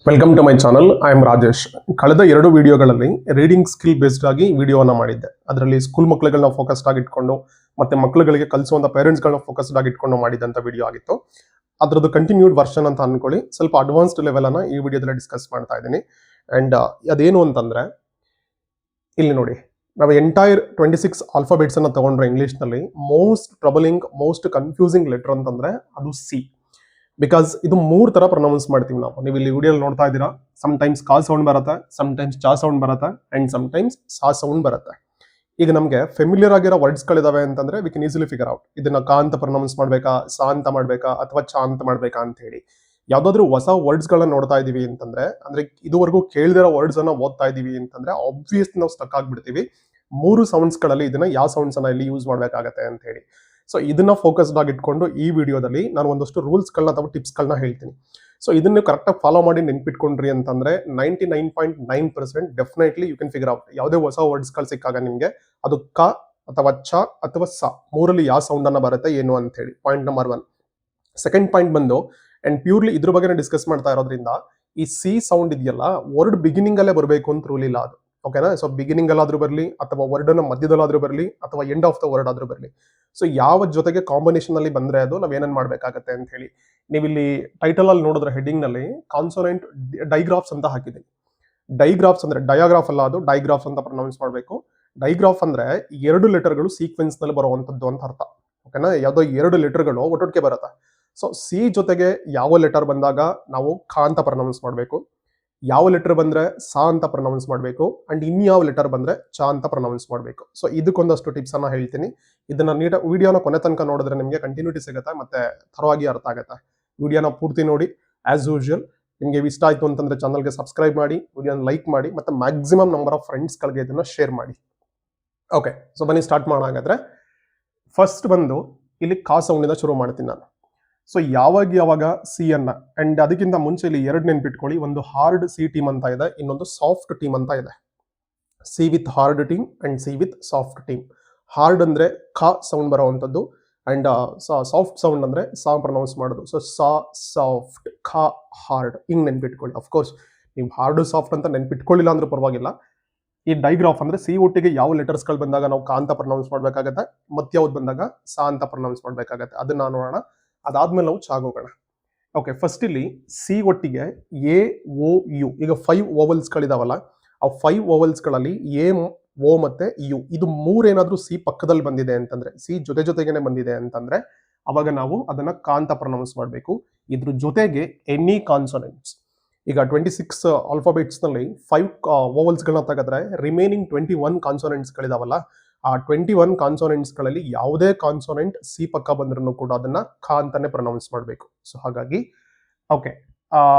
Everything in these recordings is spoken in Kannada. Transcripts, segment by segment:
Welcome to my channel. I am Rajesh. ಕಳೆದ 2 ವಿಡಿಯೋಗಳಲ್ಲಿ ರೀಡಿಂಗ್ ಸ್ಕಿಲ್ ಬೇಸ್ಡ್ ಆಗಿ ವಿಡಿಯೋನ ಮಾಡಿದ್ದೆ. ಅದರಲ್ಲಿ ಸ್ಕೂಲ್ ಮಕ್ಕಳುಗಳನ್ನ ಫೋಕಸ್ಡ್ ಆಗಿ ಇಟ್ಕೊಂಡು ಮತ್ತೆ ಮಕ್ಕಳುಗಳಿಗೆ ಕಲಿಸುವಂತ ಪೇರೆಂಟ್ಸ್ಗಳನ್ನ ಫೋಕಸ್ಡ್ ಆಗಿ ಇಟ್ಕೊಂಡು ಮಾಡಿದಂತ ವಿಡಿಯೋ ಆಗಿತ್ತು. ಅದರದ್ದು ಕಂಟಿನ್ಯೂಡ್ ವರ್ಷನ್ ಅಂತ ಅನ್ಕೊಳ್ಳಿ. ಸ್ವಲ್ಪ ಅಡ್ವಾನ್ಸ್ಡ್ ಲೆವೆಲ್ ಅನ್ನ ಈ ವಿಡಿಯೋದಲ್ಲಿ ಡಿಸ್ಕಸ್ ಮಾಡ್ತಾ ಇದ್ದೀನಿ. ಅಂಡ್ ಅದೇನು ಅಂತಂದ್ರೆ ಇಲ್ಲಿ ನೋಡಿ, ನಾವು ಎಂಟೈರ್ 26 ಆಲ್ಫಾಬೆಟ್ಸ್ ಅನ್ನ ತಗೊಂಡ್ರೆ ಇಂಗ್ಲಿಷ್ನಲ್ಲಿ most troubling, most confusing letter ಅಂತಂದ್ರೆ ಅದು ಸಿ. ಬಿಕಾಸ್ ಇದು 3 ತರ ಪ್ರೊನೌನ್ಸ್ ಮಾಡ್ತೀವಿ ನಾವು. ನೀವು ಇಲ್ಲಿ ವಿಡಿಯೋ ನೋಡ್ತಾ ಇದ್ದೀರಾ, ಸಮ್ ಟೈಮ್ಸ್ ಕಾ ಸೌಂಡ್ ಬರುತ್ತೆ, ಸಮ್ ಟೈಮ್ಸ್ ಚಾ ಸೌಂಡ್ ಬರುತ್ತೆ, and some times saw sound ಬರುತ್ತೆ. ಈಗ ನಮಗೆ ಫೆಮಿಲಿಯರ್ ಆಗಿರೋ ವರ್ಡ್ಸ್ಗಳಿದಾವೆ ಅಂತಂದ್ರೆ we can easily figure out ಇದನ್ನ ಕಾ ಅಂತ ಪ್ರೊನೌನ್ಸ್ ಮಾಡ್ಬೇಕಾ, ಸಾ ಅಂತ ಮಾಡ್ಬೇಕಾ, ಅಥವಾ ಚಾ ಅಂತ ಮಾಡ್ಬೇಕಾ ಅಂತ ಹೇಳಿ. ಯಾವ್ದಾದ್ರು ಹೊಸ ವರ್ಡ್ಸ್ ಗಳನ್ನ ನೋಡ್ತಾ ಇದೀವಿ ಅಂತಂದ್ರೆ, ಅಂದ್ರೆ ಇದುವರೆಗೂ ಕೇಳಿದಿರೋ ವರ್ಡ್ಸ್ ಅನ್ನ ಓದ್ತಾ ಇದೀವಿ ಅಂತಂದ್ರೆ ಆಬ್ವಿಯಸ್ಲಿ ನಾವು ಸ್ಟಕ್ ಆಗ್ಬಿಡ್ತೀವಿ. 3 ಸೌಂಡ್ಸ್ ಗಳಲ್ಲಿ ಇದನ್ನ ಯಾವ ಸೌಂಡ್ಸ್ ಅನ್ನ ಇಲ್ಲಿ ಯೂಸ್ ಮಾಡ್ಬೇಕಾಗತ್ತೆ ಅಂತ ಹೇಳಿ. ಸೊ ಇದನ್ನ ಫೋಕಸ್ಡ್ ಆಗಿ ಇಟ್ಕೊಂಡು ಈ ವಿಡಿಯೋದಲ್ಲಿ ನಾನು ಒಂದಷ್ಟು ರೂಲ್ಸ್ ಗಳನ್ನ ಅಥವಾ ಟಿಪ್ಸ್ ಗಳನ್ನ ಹೇಳ್ತೀನಿ. ಸೊ ಇದನ್ನ ಕರೆಕ್ಟ್ ಆಗಿ ಫಾಲೋ ಮಾಡಿ ನೆನ್ಪಿಟ್ಕೊಂಡ್ರಿ ಅಂತಂದ್ರೆ 99.9% definitely you can figure out. ಯಾವುದೇ ಹೊಸ ವರ್ಡ್ಸ್ ಗಳು ಸಿಕ್ಕಾಗ ನಿಮ್ಗೆ ಅದು ಕ ಅಥವಾ ಚ ಅಥವಾ ಸ ಮೂರಲ್ಲಿ ಯಾವ ಸೌಂಡ್ ಅನ್ನ ಬರುತ್ತೆ ಏನು ಅಂತ ಹೇಳಿ. Point number 1. ಸೆಕೆಂಡ್ ಪಾಯಿಂಟ್ ಬಂದು, ಅಂಡ್ ಪ್ಯೂರ್ಲಿ ಇದ್ರ ಬಗ್ಗೆ ಡಿಸ್ಕಸ್ ಮಾಡ್ತಾ ಇರೋದ್ರಿಂದ, ಈ ಸಿ ಸೌಂಡ್ ಇದೆಯಲ್ಲ ವರ್ಡ್ ಬಿಗಿನಿಂಗ್ ಅಲ್ಲೇ ಬರಬೇಕು ಅಂತ ರೂಲ್ ಇಲ್ಲ ಅದು. ಓಕೆನಾ? ಸೊ ಬಿಗಿನಿಂಗ್ ಅಲ್ಲಾದ್ರೂ ಬರಲಿ, ಅಥವಾ ವರ್ಡ್ ನ ಮಧ್ಯದಲ್ಲಾದ್ರೂ ಬರಲಿ, ಅಥವಾ ಎಂಡ್ ಆಫ್ ದ ವರ್ಡ್ ಆದ್ರೂ ಬರಲಿ. ಸೊ ಯಾವ ಜೊತೆಗೆ ಕಾಂಬಿನೇಷನ್ ಅಲ್ಲಿ ಬಂದ್ರೆ ಅದು ನಾವ್ ಏನೇನ್ ಮಾಡ್ಬೇಕಾಗತ್ತೆ ಅಂತ ಹೇಳಿ. ನೀವು ಇಲ್ಲಿ ಟೈಟಲ್ ಅಲ್ಲಿ ನೋಡಿದ್ರೆ ಹೆಡ್ಡಿಂಗ್ ನಲ್ಲಿ ಕಾನ್ಸೋನೆಂಟ್ ಡೈಗ್ರಾಫ್ಸ್ ಅಂತ ಹಾಕಿದ್ದೀನಿ. ಡೈಗ್ರಾಫ್ಸ್ ಅಂದ್ರೆ ಡಯಾಗ್ರಾಫ್ ಅಲ್ಲ, ಅದು ಡೈಗ್ರಾಫ್ಸ್ ಅಂತ ಪ್ರೊನೌನ್ಸ್ ಮಾಡಬೇಕು. ಡೈಗ್ರಾಫ್ ಅಂದ್ರೆ 2 ಲೆಟರ್ಗಳು ಸೀಕ್ವೆನ್ಸ್ ನಲ್ಲಿ ಬರುವಂತದ್ದು ಅಂತ ಅರ್ಥ. ಓಕೆನಾ? ಯಾವ್ದೋ 2 ಲೆಟರ್ಗಳು ಒಟ್ಟೊಟ್ಟಿಗೆ ಬರುತ್ತೆ. ಸೊ ಸಿ ಜೊತೆಗೆ ಯಾವ ಲೆಟರ್ ಬಂದಾಗ ನಾವು ಖ ಅಂತ ಪ್ರೊನೌನ್ಸ್ ಮಾಡಬೇಕು, ಯಾವ ಲೆಟರ್ ಬಂದ್ರೆ ಸಾ ಅಂತ ಪ್ರೊನೌನ್ಸ್ ಮಾಡಬೇಕು, ಅಂಡ್ ಇನ್ಯಾವ ಲೆಟರ್ ಬಂದ್ರೆ ಚಾ ಅಂತ ಪ್ರೊನೌನ್ಸ್ ಮಾಡಬೇಕು. ಸೊ ಇದಕ್ಕೊಂದಷ್ಟು ಟಿಪ್ಸ್ ಅನ್ನ ಹೇಳ್ತೀನಿ. ಇದನ್ನ ವಿಡಿಯೋನ ಕೊನೆ ತನಕ ನೋಡಿದ್ರೆ ನಿಮಗೆ ಕಂಟಿನ್ಯೂಟಿ ಸಿಗುತ್ತೆ, ಮತ್ತೆ ಥರವಾಗಿ ಅರ್ಥ ಆಗುತ್ತೆ. ವಿಡಿಯೋನ ಪೂರ್ತಿ ನೋಡಿ. ಆಸ್ ಯೂಶುವಲ್ ನಿಮಗೆ ಇಷ್ಟ ಆಯ್ತು ಅಂತಂದ್ರೆ ಚಾನಲ್ಗೆ ಸಬ್ಸ್ಕ್ರೈಬ್ ಮಾಡಿ, ವಿಡಿಯೋನ ಲೈಕ್ ಮಾಡಿ, ಮತ್ತೆ ಮ್ಯಾಕ್ಸಿಮಮ್ ನಂಬರ್ ಆಫ್ ಫ್ರೆಂಡ್ಸ್ಗಳಿಗೆ ಇದನ್ನ ಶೇರ್ ಮಾಡಿ. ಓಕೆ, ಸೊ ಬನ್ನಿ ಸ್ಟಾರ್ಟ್ ಮಾಡೋಣ. ಫಸ್ಟ್ ಬಂದು ಇಲ್ಲಿ ಕಾ ಸೌಂಡಿಂದ ಶುರು ಮಾಡ್ತೀನಿ ನಾನು. ಸೊ ಯಾವಾಗ ಸಿ ಅನ್ನ, ಅಂಡ್ ಅದಕ್ಕಿಂತ ಮುಂಚೆ ಇಲ್ಲಿ 2 ನೆನ್ಪಿಟ್ಕೊಳ್ಳಿ. ಒಂದು ಹಾರ್ಡ್ ಸಿ ಟೀಮ್ ಅಂತ ಇದೆ, ಇನ್ನೊಂದು ಸಾಫ್ಟ್ ಟೀಮ್ ಅಂತ ಇದೆ. C with hard team and C with soft team. Hard ಅಂದ್ರೆ ಖ ಸೌಂಡ್ ಬರುವಂತದ್ದು, ಅಂಡ್ ಸಾಫ್ಟ್ ಸೌಂಡ್ ಅಂದ್ರೆ ಸಾ ಪ್ರೊನೌನ್ಸ್ ಮಾಡೋದು. ಸೊ ಸಾ ಸಾಫ್ಟ್, ಖ ಹಾರ್ಡ್, ಹಿಂಗ್ ನೆನ್ಪಿಟ್ಕೊಳ್ಳಿ. ಅಫ್ಕೋರ್ಸ್ ನೀವು ಹಾರ್ಡ್ ಸಾಫ್ಟ್ ಅಂತ ನೆನ್ಪಿಟ್ಕೊಳ್ಳಿಲ್ಲ ಅಂದ್ರೂ ಪರವಾಗಿಲ್ಲ. ಈ ಡೈಗ್ರಾಫ್ ಅಂದ್ರೆ ಸಿ ಒಟ್ಟಿಗೆ ಯಾವ ಲೆಟರ್ಸ್ ಗಳು ಬಂದಾಗ ನಾವು ಕಾ ಅಂತ ಪ್ರೊನೌನ್ಸ್ ಮಾಡ್ಬೇಕಾಗತ್ತೆ, ಮತ್ತೆ ಯಾವ್ದು ಬಂದಾಗ ಸಾ ಅಂತ ಪ್ರೊನೌನ್ಸ್ ಮಾಡ್ಬೇಕಾಗತ್ತೆ, ಅದನ್ನ ನೋಡೋಣ. ಅದಾದ್ಮೇಲೆ ನಾವು ಚಾಗೋಗೋಣ. ಓಕೆ, ಫಸ್ಟ್ ಇಲ್ಲಿ ಸಿ ಒಟ್ಟಿಗೆ ಎ ಓ ಯು, ಈಗ 5 ಓವಲ್ಸ್ ಗಳಿದಾವಲ್ಲ, ಆ 5 ಓವಲ್ಸ್ ಗಳಲ್ಲಿ ಎ, ಓ ಮತ್ತೆ ಯು, ಇದು 3 ಏನಾದ್ರೂ ಸಿ ಪಕ್ಕದಲ್ಲಿ ಬಂದಿದೆ ಅಂತಂದ್ರೆ, ಸಿ ಜೊತೆಗೇನೆ ಬಂದಿದೆ ಅಂತಂದ್ರೆ ಅವಾಗ ನಾವು ಅದನ್ನ ಕಾ ಅಂತ ಪ್ರೊನೌನ್ಸ್ ಮಾಡಬೇಕು. ಇದ್ರ ಜೊತೆಗೆ ಎನಿ ಕಾನ್ಸೋನೆಂಟ್ಸ್, ಈಗ 26 ಆಲ್ಫಾಬೆಟ್ಸ್ ನಲ್ಲಿ 5 ಓವಲ್ಸ್ ಗಳನ್ನ ತೆಗೆದ್ರೆ ರಿಮೈನಿಂಗ್ 21 ಕಾನ್ಸೋನೆಂಟ್ಸ್ ಗಳಿದಾವಲ್ಲ, ಆ 21 ಕಾನ್ಸೋನೆಂಟ್ಸ್ ಗಳಲ್ಲಿ ಯಾವುದೇ ಕಾನ್ಸೋನೆಂಟ್ ಸಿ ಪಕ್ಕ ಬಂದ್ರೂ ಕೂಡ ಅದನ್ನ ಖ ಅಂತಾನೆ ಪ್ರೊನೌನ್ಸ್ ಮಾಡಬೇಕು. ಸೊ ಹಾಗಾಗಿ ಓಕೆ,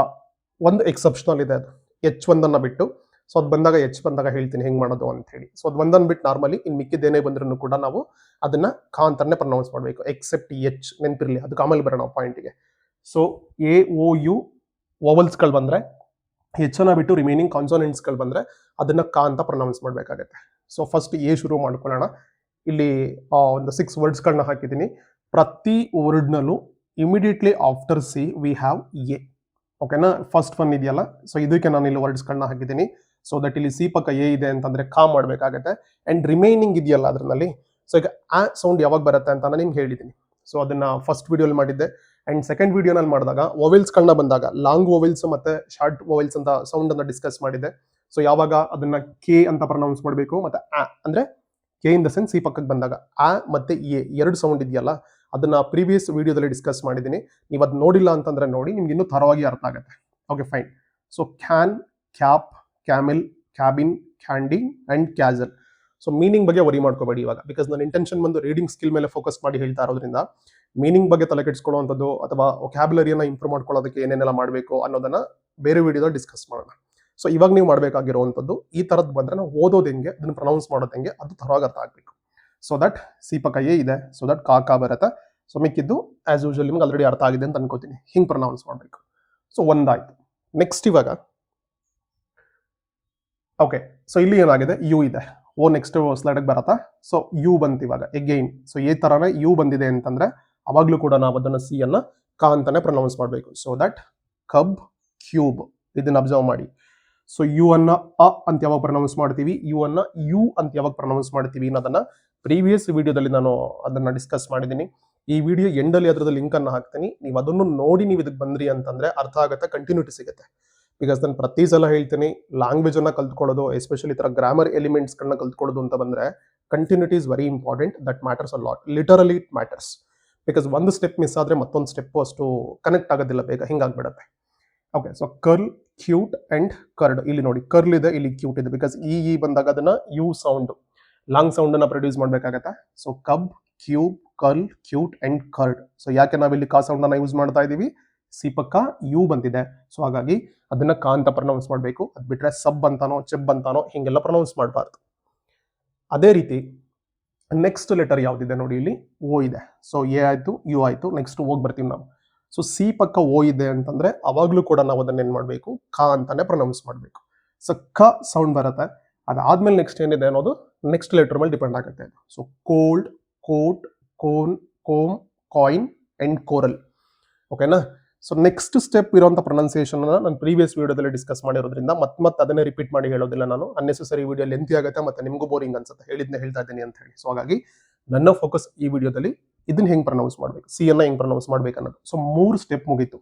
ಒಂದು ಎಕ್ಸೆಪ್ಷನಲ್ ಇದೆ, ಅದು H1 ಅನ್ನ ಬಿಟ್ಟು. ಸೊ ಅದು ಬಂದಾಗ ಬಂದಾಗ ಹೇಳ್ತೀನಿ ಹೆಂಗ್ ಮಾಡೋದು ಅಂತ ಹೇಳಿ. ಸೊ ಅದು ಒಂದನ್ನು ಬಿಟ್ಟು ನಾರ್ಮಲಿ ಇನ್ ಮಿಕ್ಕಿದ್ದೇನೇ ಬಂದ್ರೂ ಕೂಡ ನಾವು ಅದನ್ನ ಖ ಅಂತಾನೆ ಪ್ರೊನೌನ್ಸ್ ಮಾಡಬೇಕು, ಎಕ್ಸೆಪ್ಟ್ ಎಚ್. ನೆನಪಿರ್ಲಿ, ಅದಕ್ಕೆ ಆಮೇಲೆ ಬರೋಣ ಪಾಯಿಂಟ್ಗೆ. ಸೊ ಎ ಓ ಯು ಓವಲ್ಸ್ ಗಳು ಬಂದ್ರೆ, ಹೆಚ್ಚನ್ನ ಬಿಟ್ಟು ರಿಮೈನಿಂಗ್ ಕಾನ್ಸೋನೆಂಟ್ಸ್ ಗಳು ಬಂದ್ರೆ ಅದನ್ನ ಕಾ ಅಂತ ಪ್ರೊನೌನ್ಸ್ ಮಾಡಬೇಕಾಗತ್ತೆ. ಸೊ ಫಸ್ಟ್ ಎ ಶುರು ಮಾಡ್ಕೊಳ್ಳೋಣ. ಇಲ್ಲಿ ಒಂದು 6 ವರ್ಡ್ಸ್ ಗಳನ್ನ ಹಾಕಿದ್ದೀನಿ. ಪ್ರತಿ ವರ್ಡ್ ನಲ್ಲೂ immediately after C we have A. ಓಕೆನಾ? ಫಸ್ಟ್ ಒನ್ ಇದೆಯಲ್ಲ, ಸೊ ಇದಕ್ಕೆ ನಾನು ಇಲ್ಲಿ ವರ್ಡ್ಸ್ ಗಳನ್ನ ಹಾಕಿದ್ದೀನಿ. ಸೊ ದಟ್ ಇಲ್ಲಿ ಸಿ ಪಕ್ಕ ಎ ಇದೆ ಅಂತಂದ್ರೆ ಕಾ ಮಾಡ್ಬೇಕಾಗತ್ತೆ. ಅಂಡ್ ರಿಮೈನಿಂಗ್ ಇದೆಯಲ್ಲ ಅದ್ರಲ್ಲಿ, ಸೊ ಈಗ ಆ ಸೌಂಡ್ ಯಾವಾಗ ಬರುತ್ತೆ ಅಂತ ನಾನು ನಿಮ್ಗೆ ಹೇಳಿದ್ದೀನಿ. ಸೊ ಅದನ್ನ ಫಸ್ಟ್ ವಿಡಿಯೋಲಿ ಮಾಡಿದ್ದೆ. ಅಂಡ್ ಸೆಕೆಂಡ್ ವಿಡಿಯೋನಲ್ಲಿ ಮಾಡಿದಾಗ ಓವೆಲ್ಸ್ ಗಳನ್ನ ಬಂದಾಗ ಲಾಂಗ್ ಓವೆಲ್ಸ್ ಮತ್ತೆ ಶಾರ್ಟ್ ಓವೆಲ್ಸ್ ಅಂತ ಸೌಂಡ್ ಅನ್ನ ಡಿಸ್ಕಸ್ ಮಾಡಿದೆ. ಸೊ ಯಾವಾಗ ಅದನ್ನ ಕೆ ಅಂತ ಪ್ರೊನೌನ್ಸ್ ಮಾಡಬೇಕು, ಮತ್ತೆ ಆ ಅಂದ್ರೆ K in the sense C ಪಕ್ಕಕ್ಕೆ ಬಂದಾಗ ಆ ಮತ್ತೆ ಎ 2 ಸೌಂಡ್ ಇದೆಯಲ್ಲ, ಅದನ್ನ ಪ್ರೀವಿಯಸ್ ವಿಡಿಯೋದಲ್ಲಿ ಡಿಸ್ಕಸ್ ಮಾಡಿದ್ದೀನಿ. ನೀವು ಅದು ನೋಡಿಲ್ಲ ಅಂತಂದ್ರೆ ನೋಡಿ, ನಿಮ್ಗೆ ಇನ್ನೂ ಥರವಾಗಿ ಅರ್ಥ ಆಗುತ್ತೆ. Okay fine. So can, cap, camel, cabin, candy and castle. So meaning ಬಗ್ಗೆ ವರಿ ಮಾಡ್ಕೋಬೇಡಿ ಇವಾಗ, ಬಿಕಾಸ್ ನನ್ನ ಇಂಟೆನ್ಷನ್ ಬಂದು ರೀಡಿಂಗ್ ಸ್ಕಿಲ್ ಮೇಲೆ ಫೋಕಸ್ ಮಾಡಿ ಹೇಳ್ತಾ ಇರೋದ್ರಿಂದ ಮೀನಿಂಗ್ ಬಗ್ಗೆ ತಲೆ ಕೆಡಿಸ್ಕೊಳ್ಳುವಂಥದ್ದು ಅಥವಾ ವೊಕ್ಯಾಬ್ಯುಲರಿಯನ್ನ ಇಂಪ್ರೂವ್ ಮಾಡ್ಕೊಳ್ಳೋದಕ್ಕೆ ಏನೇನೆಲ್ಲ ಮಾಡಬೇಕು ಅನ್ನೋದನ್ನ ಬೇರೆ ವಿಡಿಯೋದಲ್ಲಿ ಡಿಸ್ಕಸ್ ಮಾಡೋಣ. ಸೊ ಇವಾಗ ನೀವು ಮಾಡಬೇಕಾಗಿರುವಂಥದ್ದು ಈ ತರದ್ ಬಂದ್ರೆ ನಾವು ಓದೋದು ಹೆಂಗೆ, ಅದನ್ನ ಪ್ರೊನೌನ್ಸ್ ಮಾಡೋದು ಹೆಂಗೆ, ಅದು ಥರವಾಗಿ ಅರ್ಥ ಆಗಬೇಕು. ಸೊ ದಟ್ ಸಿ ಪಕ್ಕ ಎ ಇದೆ, ಸೊ ದಟ್ ಕಾ ಬರುತ್ತೆ. ಸೊ ಮಿಕ್ಕಿದ್ದು ಆಸ್ ಯೂಶುವಲ್ ನಿಮ್ಗೆ ಆಲ್ರೆಡಿ ಅರ್ಥ ಆಗಿದೆ ಅಂತ ಅನ್ಕೋತೀನಿ. ಹಿಂಗ್ ಪ್ರೊನೌನ್ಸ್ ಮಾಡಬೇಕು. ಸೊ ಒಂದಾಯ್ತು. ನೆಕ್ಸ್ಟ್ ಇವಾಗ ಓಕೆ, ಸೊ ಇಲ್ಲಿ ಏನಾಗಿದೆ, ಯು ಇದೆ. ಓ ನೆಕ್ಸ್ಟ್ ಸ್ಲೈಡ್ ಬರತ್ತಾ. ಸೊ ಯು ಬಂತು ಇವಾಗ ಎಗೈನ್. ಸೊ ಈ ತರನೇ ಯು ಬಂದಿದೆ ಅಂತಂದ್ರೆ ಅವಾಗ್ಲೂ ಕೂಡ ನಾವು ಅದನ್ನ ಸಿ ಅನ್ನ ಕಾ ಅಂತಾನೆ ಪ್ರೊನೌನ್ಸ್ ಮಾಡಬೇಕು. ಸೊ ದಟ್ ಕಬ್, ಕ್ಯೂಬ್. ಇದನ್ನ ಅಬ್ಸರ್ವ್ ಮಾಡಿ. ಸೊ ಯು ಅನ್ನ ಅ ಅಂತ ಯಾವಾಗ ಪ್ರನೌನ್ಸ್ ಮಾಡ್ತೀವಿ, ಯು ಅನ್ನ ಯು ಅಂತ ಯಾವಾಗ ಪ್ರನೌನ್ಸ್ ಮಾಡ್ತೀವಿ ಅನ್ನೋದನ್ನ ಪ್ರೀವಿಯಸ್ ವಿಡಿಯೋದಲ್ಲಿ ನಾನು ಅದನ್ನ ಡಿಸ್ಕಸ್ ಮಾಡಿದ್ದೀನಿ. ಈ ವಿಡಿಯೋ ಎಂಡಲ್ಲಿ ಅದರದ ಲಿಂಕ್ ಅನ್ನು ಹಾಕ್ತೀನಿ. ನೀವು ಅದನ್ನು ನೋಡಿ ನೀವು ಇದಕ್ಕೆ ಬಂದ್ರಿ ಅಂತಂದ್ರೆ ಅರ್ಥ ಆಗುತ್ತೆ, ಕಂಟಿನ್ಯೂಟಿ ಸಿಗುತ್ತೆ. ಬಿಕಾಸ್ ನಾನು ಪ್ರತಿ ಸಲ ಹೇಳ್ತೀನಿ, ಲ್ಯಾಂಗ್ವೇಜ್ ಅನ್ನ ಕಲ್ತ್ಕೊಳ್ಳೋದು, ಎಸ್ಪೆಷಲಿ ಈ ತರ ಗ್ರಾಮರ್ ಎಲಿಮೆಂಟ್ಸ್ ಗಳನ್ನ ಕಲ್ತ್ಕೊಳ್ಳೋದು ಅಂತ ಬಂದ್ರೆ continuity is very important. That matters a lot. Literally it matters. Because ಒಂದು ಸ್ಟೆಪ್ ಮಿಸ್ ಆದ್ರೆ ಮತ್ತೊಂದು ಸ್ಟೆಪ್ ಅಷ್ಟು ಕನೆಕ್ಟ್ ಆಗೋದಿಲ್ಲ, ಬೇಗ ಹಿಂಗಾಗ್ಬಿಡುತ್ತೆ. Okay, so curl, cute and curd. ಇಲ್ಲಿ ನೋಡಿ ಕರ್ಲ್ ಇದೆ, ಇಲ್ಲಿ ಕ್ಯೂಟ್ ಇದೆ. ಬಿಕಾಸ್ ಈ ಬಂದಾಗ ಅದನ್ನ ಯು ಸೌಂಡ್, ಲಾಂಗ್ ಸೌಂಡ್ ಅನ್ನ ಪ್ರೊಡ್ಯೂಸ್ ಮಾಡ್ಬೇಕಾಗತ್ತೆ. ಸೊ ಕಬ್, cube, curl, cute and curd. So ಯಾಕೆ ನಾವಿಲ್ಲಿ ಕಾ ಸೌಂಡ್ ಅನ್ನ ಯೂಸ್ ಮಾಡ್ತಾ ಇದೀವಿ, ಸಿ ಪಕ್ಕ ಯು ಬಂದಿದೆ. ಸೊ ಹಾಗಾಗಿ ಅದನ್ನ ಕಾ ಅಂತ ಪ್ರನೌನ್ಸ್ ಮಾಡಬೇಕು. ಅದ್ ಬಿಟ್ರೆ ಸಬ್ ಅಂತಾನೋ ಚೆಬ್ ಅಂತಾನೋ ಹಿಂಗೆಲ್ಲ ಪ್ರನೌನ್ಸ್ ಮಾಡಬಾರ್ದು. ಅದೇ ರೀತಿ ನೆಕ್ಸ್ಟ್ ಲೆಟರ್ ಯಾವ್ದಿದೆ ನೋಡಿ, ಇಲ್ಲಿ ಓ ಇದೆ. ಸೊ ಎ ಆಯ್ತು, ಯು ಆಯ್ತು, ನೆಕ್ಸ್ಟ್ ಓಗ್ ಬರ್ತೀವಿ ನಾವು. ಸೊ ಸಿ ಪಕ್ಕ ಓ ಇದೆ ಅಂತಂದ್ರೆ ಅವಾಗ್ಲೂ ಕೂಡ ನಾವು ಅದನ್ನ ಏನ್ ಮಾಡ್ಬೇಕು, ಖ ಅಂತಾನೆ ಪ್ರನೌನ್ಸ್ ಮಾಡ್ಬೇಕು. ಸೊ ಖ ಸೌಂಡ್ ಬರುತ್ತೆ. ಅದಾದ್ಮೇಲೆ ನೆಕ್ಸ್ಟ್ ಏನಿದೆ ಅನ್ನೋದು ನೆಕ್ಸ್ಟ್ ಲೆಟರ್ ಮೇಲೆ ಡಿಪೆಂಡ್ ಆಗುತ್ತೆ. So cold, coat, cone, comb, coin and coral. ಓಕೆನಾ. ಸೊ ನೆಕ್ಸ್ಟ್ ಸ್ಟೆಪ್ ಇರುವಂತ ಪ್ರೊನೌನ್ಸಿಯೇಷನ್ ನಾನು ಪ್ರೀವಿಯಸ್ ವಿಡಿಯೋದಲ್ಲಿ ಡಿಸ್ಕಸ್ ಮಾಡಿರೋದ್ರಿಂದ ಮತ್ತೆ ಅದನ್ನೇ ರಿಪೀಟ್ ಮಾಡಿ ಹೇಳೋದಿಲ್ಲ ನಾನು. ಅನ್ನೆಸೆಸರಿ ವಿಡಿಯೋ ಲೆಂತಿ ಆಗುತ್ತೆ, ಮತ್ತೆ ನಿಮಗೂ ಬೋರಿಂಗ್ ಅನ್ಸುತ್ತೆ ಹೇಳಿದ್ನ ಹೇಳ್ತಾ ಇದ್ದೀನಿ ಅಂತ ಹೇಳಿ. ಸೊ ಹಾಗಾಗಿ ನನ್ನ ಫೋಕಸ್ ಈ ವಿಡಿಯೋದಲ್ಲಿ ಇದನ್ನ ಹೆಂಗ್ ಪ್ರನೌನ್ಸ್ ಮಾಡ್ಬೇಕು, ಸಿ ಅನ್ನ ಹೆಂಗ್ ಪ್ರನೌನ್ಸ್ ಮಾಡ್ಬೇಕು ಅನ್ನೋದು. ಸೊ 3 ಸ್ಟೆಪ್ ಮುಗೀತು.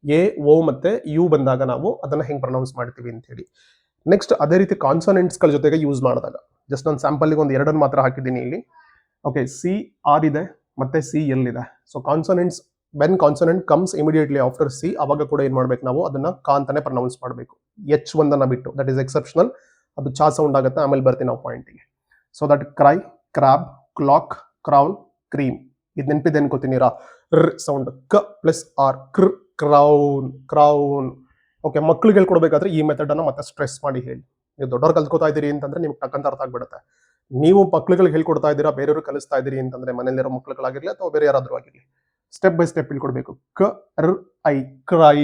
ಎ, ಓ ಮತ್ತೆ ಯು ಬಂದಾಗ ನಾವು ಅದನ್ನ ಹೆಂಗ್ ಪ್ರನೌನ್ಸ್ ಮಾಡ್ತೀವಿ ಅಂತ ಹೇಳಿ. ನೆಕ್ಸ್ಟ್ ಅದೇ ರೀತಿ ಕಾನ್ಸನೆಂಟ್ಸ್ ಗಳ ಜೊತೆಗೆ ಯೂಸ್ ಮಾಡಿದಾಗ, ಜಸ್ಟ್ ನಾನು ಸ್ಯಾಂಪಲ್ ಒಂದು 2 ಮಾತ್ರ ಹಾಕಿದ್ದೀನಿ ಇಲ್ಲಿ. ಓಕೆ, ಸಿ ಆರ್ ಇದೆ ಮತ್ತೆ ಸಿ ಎಲ್ ಇದೆ. So consonants, when consonant comes immediately after C, ಅವಾಗ ಕೂಡ ಏನ್ ಮಾಡ್ಬೇಕು ನಾವು ಅದನ್ನ ಕಾ ಅಂತಾನೆ ಪ್ರನೌನ್ಸ್ ಮಾಡಬೇಕು. ಎಚ್ ಒಂದನ್ನ ಬಿಟ್ಟು, ದಟ್ ಇಸ್ ಎಕ್ಸೆಪ್ಷನಲ್. ಅದು ಚಾ ಸೌಂಡ್ ಆಗುತ್ತೆ, ಆಮೇಲೆ ಬರ್ತೀನಿ ನಾವು ಪಾಯಿಂಟಿಗೆ. So that cry, crab, clock, crown, cream. ಇದು ನೆನಪಿದೆ ಅನ್ಕೋತೀನಿರಾ, ರ್ ಸೌಂಡ್, ಕ ಪ್ಲಸ್ ಆರ್, ಕ್ರ್, ಕ್ರೌನ್, ಕ್ರೌನ್. ಓಕೆ, ಮಕ್ಳಿಗೆ ಹೇಳ್ಕೊಡ್ಬೇಕಾದ್ರೆ ಈ ಮೆಥಡ್ ಅನ್ನ ಮತ್ತೆ ಸ್ಟ್ರೆಸ್ ಮಾಡಿ ಹೇಳಿ. ನೀವು ದೊಡ್ಡವ್ರು ಕಲ್ತ್ಕೋತಾ ಇದೀರಿ ಅಂತಂದ್ರೆ ನಿಮ್ಗೆ ಟಕ್ಕಂತ ಅರ್ಥ ಆಗ್ಬಿಡುತ್ತೆ. ನೀವು ಮಕ್ಳುಗಳಿಗೆ ಹೇಳ್ಕೊಡ್ತಾ ಇದ್ದೀರಾ, ಬೇರೆಯವರು ಕಲಿಸ್ತಾ ಇದೀರಿ ಅಂತಂದ್ರೆ ಮನೇಲಿರೋ ಮಕ್ಳುಗಳಾಗಿರ್ಲಿ ಅಥವಾ ಬೇರೆ ಯಾರಾದ್ರೂ ಆಗಿರ್ಲಿ, ಸ್ಟೆಪ್ ಬೈ ಸ್ಟೆಪ್ ಹೇಳ್ಕೊಡ್ಬೇಕು. ಕ ರ್ ಐ, ಕ್ರೈ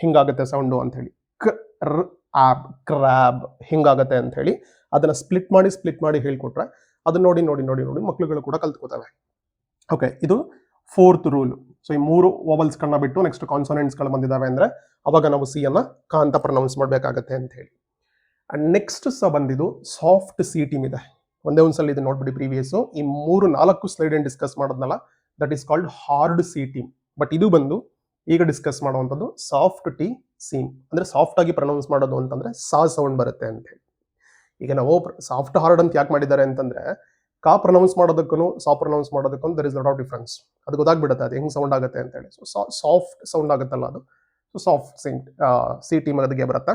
ಹಿಂಗಾಗತ್ತೆ ಸೌಂಡು ಅಂತ ಹೇಳಿ. ಕ ರ್ ಆಬ್, ಕ್ರಾಬ್ ಹಿಂಗಾಗತ್ತೆ ಅಂತ ಹೇಳಿ ಅದನ್ನ ಸ್ಪ್ಲಿಟ್ ಮಾಡಿ ಹೇಳ್ಕೊಟ್ರೆ ಅದನ್ನ ನೋಡಿ ನೋಡಿ ನೋಡಿ ನೋಡಿ ಮಕ್ಳುಗಳು ಕೂಡ ಕಲ್ತ್ಕೋತವೆ. ಓಕೆ, ಇದು 4th ರೂಲ್. ಸೊ ಈ 3 ವಾವಲ್ಸ್ ಗಳನ್ನ ಬಿಟ್ಟು ನೆಕ್ಸ್ಟ್ ಕಾನ್ಸನೆಂಟ್ಸ್ ಗಳು ಬಂದಿದಾವೆ ಅಂದ್ರೆ ಅವಾಗ ನಾವು ಸಿ ಅನ್ನ ಕ ಅಂತ ಪ್ರನೌನ್ಸ್ ಮಾಡ್ಬೇಕಾಗತ್ತೆ ಅಂತ ಹೇಳಿ. ಅಂಡ್ ನೆಕ್ಸ್ಟ್ ಬಂದಿದ್ದು ಸಾಫ್ಟ್ ಸಿ ಟೀಮ್ ಇದೆ. ಒಂದೇ ಒಂದ್ಸಲ ಇದು ನೋಡ್ಬಿಡಿ ಪ್ರೀವಿಯಸ್. ಈ 3-4 ಸ್ಲೈಡ್ ಏನ್ ಡಿಸ್ಕಸ್ ಮಾಡೋದ್ನಲ್ಲ, that is called hard C team. But ಇದು ಬಂದು ಈಗ ಡಿಸ್ಕಸ್ ಮಾಡುವಂಥದ್ದು ಸಾಫ್ಟ್ ಟಿ ಸೀಮ್. ಅಂದ್ರೆ ಸಾಫ್ಟ್ ಆಗಿ ಪ್ರನೌನ್ಸ್ ಮಾಡೋದು ಅಂತಂದ್ರೆ ಸಾ ಸೌಂಡ್ ಬರುತ್ತೆ ಅಂತ ಹೇಳಿ. ಈಗ ನಾವು ಸಾಫ್ಟ್ ಹಾರ್ಡ್ ಅಂತ ಯಾಕೆ ಮಾಡಿದ್ದಾರೆ ಅಂತಂದ್ರೆ, ಕಾ ಪ್ರನೌನ್ಸ್ ಮಾಡೋದಕ್ಕೂ ಸಾ ಪ್ರನೌನ್ಸ್ ಮಾಡೋದಕ್ಕೂ there is lot of difference. ಅದು ಗೊತ್ತಾಗ್ಬಿಡುತ್ತೆ ಅದು ಹೆಂಗ್ ಸೌಂಡ್ ಆಗುತ್ತೆ ಅಂತ ಹೇಳಿ. ಸೊ ಸಾಫ್ಟ್ ಸೌಂಡ್ ಆಗುತ್ತಲ್ಲ ಅದು, ಸೊ ಸಾಫ್ಟ್ ಸಿ ಟೀಮ್ ಅದಕ್ಕೆ ಬರುತ್ತೆ.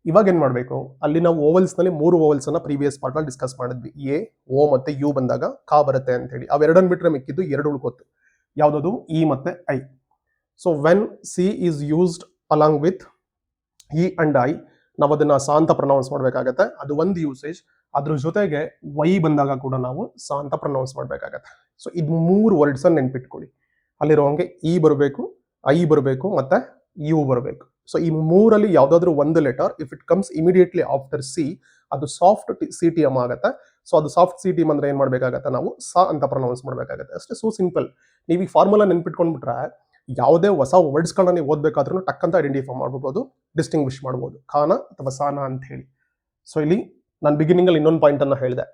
ಇವಾಗ ಏನ್ ಮಾಡಬೇಕು, ಅಲ್ಲಿ ನಾವು ಓವಲ್ಸ್ ನಲ್ಲಿ 3 ಓವಲ್ಸ್ ಅನ್ನ ಪ್ರೀವಿಯಸ್ ಪಾರ್ಟ್ ನಲ್ಲಿ ಡಿಸ್ಕಸ್ ಮಾಡಿದ್ವಿ. ಎ, ಓ ಮತ್ತೆ ಯು ಬಂದಾಗ ಕಾ ಬರುತ್ತೆ ಅಂತ ಹೇಳಿ. ಅವೆರಡನ್ನ ಬಿಟ್ರೆ ಮಿಕ್ಕಿದ್ದು 2 ಉಳ್ಕೋತು. ಯಾವ್ದದು, ಇ ಮತ್ತೆ I. So when C is used along with E and I, ನಾವು ಅದನ್ನ ಸಾ ಅಂತ ಪ್ರನೌನ್ಸ್ ಮಾಡ್ಬೇಕಾಗತ್ತೆ. ಅದು ಒಂದು ಯೂಸೇಜ್. ಅದ್ರ ಜೊತೆಗೆ ವೈ ಬಂದಾಗ ಕೂಡ ನಾವು ಸಾ ಅಂತ ಪ್ರನೌನ್ಸ್ ಮಾಡ್ಬೇಕಾಗತ್ತೆ. ಸೊ ಇದು 3 ವರ್ಡ್ಸ್ ಅನ್ನ ನೆನ್ಪಿಟ್ಕೊಳ್ಳಿ. ಅಲ್ಲಿರುವಂಗೆ ಇ ಬರಬೇಕು, ಐ ಬರಬೇಕು ಮತ್ತೆ ಯು ಬರಬೇಕು. ಸೊ ಈ 3ರಲ್ಲಿ ಯಾವ್ದಾದ್ರು ಒಂದು letter if it comes immediately after C, ಅದು ಸಾಫ್ಟ್ ಸಿ ಟಿ ಎಮ್ ಆಗುತ್ತೆ. ಸೊ ಅದು ಸಾಫ್ಟ್ ಸಿ ಟಿ ಎಮ್ ಅಂದ್ರೆ ಏನ್ ಮಾಡ್ಬೇಕಾಗತ್ತೆ, ನಾವು ಸಾ ಅಂತ ಪ್ರನೌನ್ಸ್ ಮಾಡ್ಬೇಕಾಗತ್ತೆ. ಅಷ್ಟೇ, ಸೋ ಸಿಂಪಲ್. ನೀವು ಈ ಫಾರ್ಮುಲಾ ನೆನ್ಪಿಟ್ಕೊಂಡ್ಬಿಟ್ರೆ ಯಾವುದೇ ಹೊಸ ವರ್ಡ್ಸ್ ಗಳನ್ನ ನೀವು ಓದ್ಬೇಕಾದ್ರೂ ಟಕ್ ಅಂತ ಐಡೆಂಟಿಫೈ ಮಾಡ್ಬೋದು, ಡಿಸ್ಟಿಂಗ್ವಿಶ್ ಮಾಡ್ಬೋದು, ಖಾನ ಅಥವಾ ಸಾನ ಅಂತ ಹೇಳಿ. ಸೊ ಇಲ್ಲಿ ನಾನು ಬಿಗಿನಿಂಗ್ ಅಲ್ಲಿ ಇನ್ನೊಂದು ಪಾಯಿಂಟ್ ಅನ್ನ ಹೇಳಿದೆ,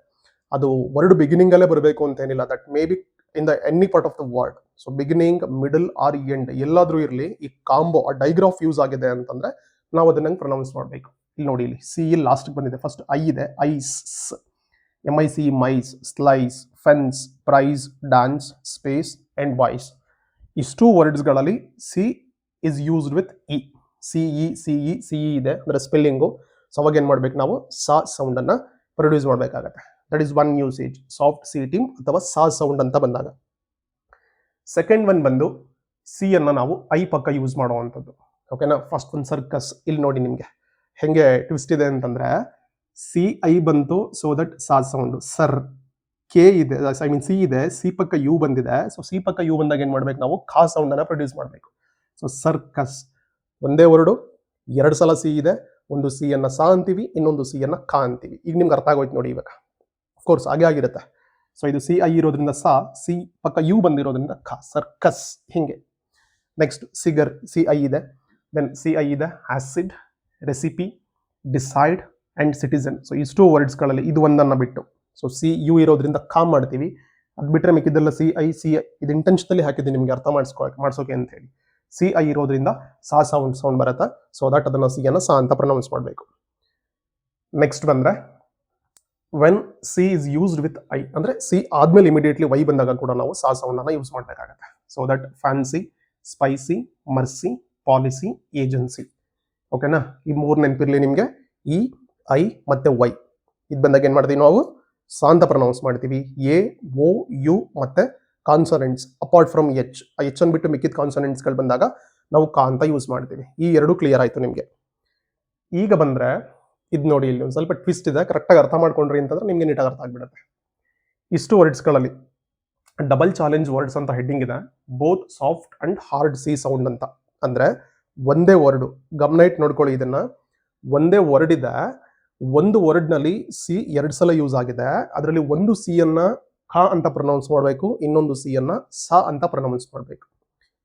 ಅದು ವರ್ಡ್ ಬಿಗಿನಿಂಗ್ ಅಲ್ಲೇ ಬರಬೇಕು ಅಂತ ಏನಿಲ್ಲ. That may be in the any part of the word. So beginning, middle or end ಎಲ್ಲಾದ್ರೂ ಇರಲಿ, ಈ ಕಾಂಬೋ ಆ ಡೈಗ್ರಾಫ್ ಯೂಸ್ ಆಗಿದೆ ಅಂತಂದ್ರೆ ನಾವು ಅದನ್ನ ಪ್ರನೌನ್ಸ್ ಮಾಡಬೇಕು. ಇಲ್ಲಿ ನೋಡಿ, ಇಲ್ಲಿ ಸಿ ಲಾಸ್ಟ್ ಬಂದಿದೆ. ಫಸ್ಟ್ ಐ ಇದೆ, ice, MIC, mice, slice, fence, price, dance, space and voice. ಇಷ್ಟು ವರ್ಡ್ಸ್ಗಳಲ್ಲಿ C is used with E. CE ಇದೆ ಅಂದ್ರೆ ಸ್ಪೆಲ್ಲಿಂಗು. ಸೊ ಅವಾಗ ಏನ್ ಮಾಡ್ಬೇಕು, ನಾವು ಸಾ ಸೌಂಡ್ ಅನ್ನ ಪ್ರೊಡ್ಯೂಸ್ ಮಾಡ್ಬೇಕಾಗತ್ತೆ. That is one usage, soft C team ಅಥವಾ ಸಾ ಸೌಂಡ್ ಅಂತ ಬಂದಾಗ. ಸೆಕೆಂಡ್ ಒನ್ ಬಂದು ಸಿ ಅನ್ನ ನಾವು ಐ ಪಕ್ಕ ಯೂಸ್ ಮಾಡುವಂಥದ್ದು. ಓಕೆನಾ. ಫಸ್ಟ್ ಒಂದು ಸರ್ಕಸ್. ಇಲ್ಲಿ ನೋಡಿ ನಿಮ್ಗೆ ಹೆಂಗೆ ಟ್ವಿಸ್ಟ್ ಇದೆ ಅಂತಂದ್ರೆ, ಸಿ ಐ ಬಂತು, so that saw sound. Sir, K ಇದೆ, ಐ ಮೀನ್ ಸಿ ಇದೆ, ಸಿ ಪಕ್ಕ ಯು ಬಂದಿದೆ. ಸೊ ಸಿ ಪಕ್ಕ ಯು ಬಂದಾಗ ಏನ್ ಮಾಡ್ಬೇಕು, ನಾವು ಖಾ ಸೌಂಡ್ ಅನ್ನ ಪ್ರೊಡ್ಯೂಸ್ ಮಾಡಬೇಕು. ಸೊ ಸರ್ಕಸ್ ಒಂದೇ ವರ್ಡು, 2 ಸಲ ಸಿ ಇದೆ. ಒಂದು ಸಿ ಅನ್ನ ಸಾ ಅಂತೀವಿ, ಇನ್ನೊಂದು ಸಿ ಅನ್ನ ಖಾ ಅಂತೀವಿ. ಈಗ ನಿಮ್ಗೆ ಅರ್ಥ ಆಗೋಯ್ತು ನೋಡಿ ಇವಾಗ. ಅಫ್ಕೋರ್ಸ್ ಹಾಗೆ ಆಗಿರುತ್ತೆ. ಸೊ ಇದು ಸಿ ಐ ಇರೋದ್ರಿಂದ ಸಾ, ಸಿ ಪಕ್ಕ ಯು ಬಂದಿರೋದ್ರಿಂದ ಖಾ, ಸರ್ಕಸ್ ಹಿಂಗೆ. ನೆಕ್ಸ್ಟ್ ಸಿಗರ್, ಸಿ ಐ ಇದೆ. ದೆನ್ ಸಿ ಐ ಇದೆ, acid, recipe, decide and citizen. So ಇಷ್ಟು ವರ್ಡ್ಸ್ಗಳಲ್ಲಿ ಇದು ಒಂದನ್ನು ಬಿಟ್ಟು, ಸೊ ಸಿ ಯು ಇರೋದ್ರಿಂದ ಕಾ ಮಾಡ್ತೀವಿ, ಅದು ಬಿಟ್ಟರೆ ಮಿಕ್ಕಿದ್ದೆಲ್ಲ ಸಿ ಐ ಇದು ಇಂಟೆನ್ಷನಲಿ ಹಾಕಿದ್ದೀನಿ ನಿಮಗೆ ಅರ್ಥ ಮಾಡಿಸೋಕೆ ಅಂತ ಹೇಳಿ. ಸಿ ಐ ಇರೋದ್ರಿಂದ ಸಾ ಸೌಂಡ್ ಬರುತ್ತೆ. ಸೊ ದಟ್ ಅದನ್ನು ಸಿ ಅನ್ನು ಸಾ ಅಂತ ಪ್ರೊನೌನ್ಸ್ ಮಾಡಬೇಕು. ನೆಕ್ಸ್ಟ್ ಬಂದರೆ when C is used with I, ಅಂದರೆ ಸಿ ಆದ್ಮೇಲೆ ಇಮಿಡಿಯೇಟ್ಲಿ ವೈ ಬಂದಾಗ ಕೂಡ ನಾವು ಸಾ ಸೌಂಡನ್ನು ಯೂಸ್ ಮಾಡಬೇಕಾಗತ್ತೆ. So that fancy, spicy, mercy, policy, agency. ಓಕೆನಾ? ಈ ಮೂರು ನೆನಪಿರಲಿ ನಿಮಗೆ. ಇ, ಐ ಮತ್ತು ವೈ ಇದು ಬಂದಾಗ ಏನು ಮಾಡ್ತೀವಿ ನಾವು? ಸಾ ಅಂತ ಪ್ರೊನೌನ್ಸ್ ಮಾಡ್ತೀವಿ. ಎ, ಓ, ಯು ಮತ್ತು ಕಾನ್ಸನೆಂಟ್ಸ್ ಅಪಾರ್ಟ್ ಫ್ರಮ್ ಎಚ್, ಆ ಎಚ್ ಅನ್ನು ಬಿಟ್ಟು ಮಿಕ್ಕಿದ ಕಾನ್ಸನೆಂಟ್ಸ್ಗಳು ಬಂದಾಗ ನಾವು ಕಾ ಅಂತ ಯೂಸ್ ಮಾಡ್ತೀವಿ. ಈ ಎರಡು ಕ್ಲಿಯರ್ ಆಯಿತು ನಿಮಗೆ. ಈಗ ಬಂದರೆ ಇದು ನೋಡಿ, ಇಲ್ಲಿ ಒಂದು ಸ್ವಲ್ಪ ಟ್ವಿಸ್ಟ್ ಇದೆ, ಕರೆಕ್ಟಾಗಿ ಅರ್ಥ ಮಾಡ್ಕೊಂಡ್ರಿ ಅಂತಂದ್ರೆ ನಿಮಗೆ ನೀಟಾಗಿ ಅರ್ಥ ಆಗಿಬಿಡುತ್ತೆ. ಇಷ್ಟು ವರ್ಡ್ಸ್ಗಳಲ್ಲಿ ಡಬಲ್ ಚಾಲೆಂಜ್ ವರ್ಡ್ಸ್ ಅಂತ ಹೆಡ್ಡಿಂಗ್ ಇದೆ. Both soft and hard C sound ಅಂತ. ಅಂದರೆ ಒಂದೇ ವರ್ಡು, ಗಮನ ಇಟ್ಟು ನೋಡ್ಕೊಳ್ಳಿ ಇದನ್ನ. ಒಂದೇ ವರ್ಡ್ ಇದೆ, ಒಂದು ವರ್ಡ್ನಲ್ಲಿ ಸಿ 2 ಸಲ ಯೂಸ್ ಆಗಿದೆ. ಅದರಲ್ಲಿ ಒಂದು ಸಿ ಅನ್ನ ಖ ಅಂತ ಪ್ರೊನೌನ್ಸ್ ಮಾಡಬೇಕು, ಇನ್ನೊಂದು ಸಿ ಅನ್ನ ಸಾ ಅಂತ ಪ್ರೊನೌನ್ಸ್ ಮಾಡಬೇಕು.